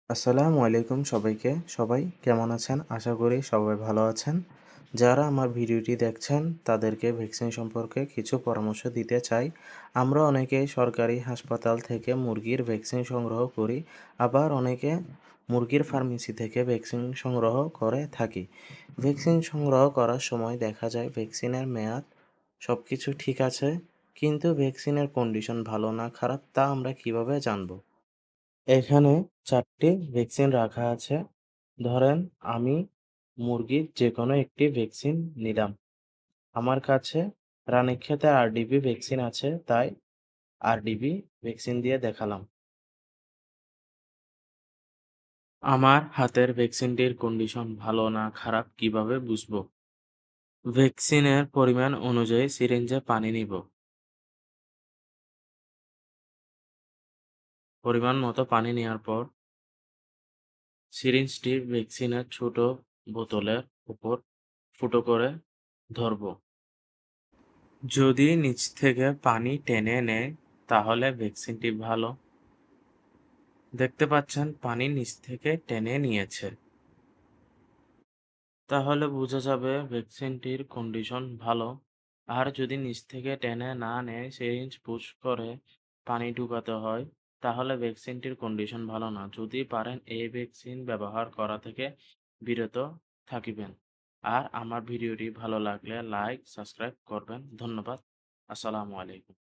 আসসালামু আলাইকুম সবাইকে। সবাই কেমন আছেন? আশা করি সবাই ভালো আছেন। যারা আমার ভিডিওটি দেখছেন তাদেরকে ভ্যাকসিন সম্পর্কে কিছু পরামর্শ দিতে চাই। আমরা অনেকেই সরকারি হাসপাতাল থেকে মুরগির ভ্যাকসিন সংগ্রহ করি, আবার অনেকে মুরগির ফার্মেসি থেকে ভ্যাকসিন সংগ্রহ করে থাকি। ভ্যাকসিন সংগ্রহ করার সময় দেখা যায় ভ্যাকসিনের মেয়াদ সবকিছু ঠিক আছে, কিন্তু ভ্যাকসিনের কন্ডিশন ভালো না খারাপ তা আমরা কিভাবে জানবো? এখানে ৪ টি ভ্যাকসিন রাখা আছে। ধরেন আমি মুরগির যেকোনো একটি ভ্যাকসিন নিলাম। আমার কাছে রানীক্ষেতে আরডিবি ভ্যাকসিন আছে, তাই আরডিবি ভ্যাকসিন দিয়ে দেখালাম। আমার হাতের ভ্যাকসিনটির কন্ডিশন ভালো না খারাপ কিভাবে বুঝবো? ভ্যাকসিনের পরিমাণ অনুযায়ী সিরিঞ্জে পানি নিব। পরিমাণ মতো পানি নেওয়ার পর সিরিঞ্জটি ভ্যাকসিনের ছোট বোতলের উপর ফুটো করে ধরব। যদি নিচ থেকে পানি টেনে নেয় তাহলে ভ্যাকসিনটি ভালো। দেখতে পাচ্ছেন পানি নিচ থেকে টেনে নিয়েছে। তাহলে বোঝা যাবে ভ্যাকসিনটির কন্ডিশন ভালো। আর যদি নিচ থেকে টেনে না নেয় সিরিঞ্জ পুশ করে পানি ঢুকাতে হয়, তাহলে ভ্যাকসিনটির কন্ডিশন ভালো না। যদি পারেন এই ভ্যাকসিন ব্যবহার করা থেকে বিরত থাকিবেন। আর আমার ভিডিওটি ভালো লাগলে লাইক, সাবস্ক্রাইব করবেন। ধন্যবাদ। আসসালামু আলাইকুম।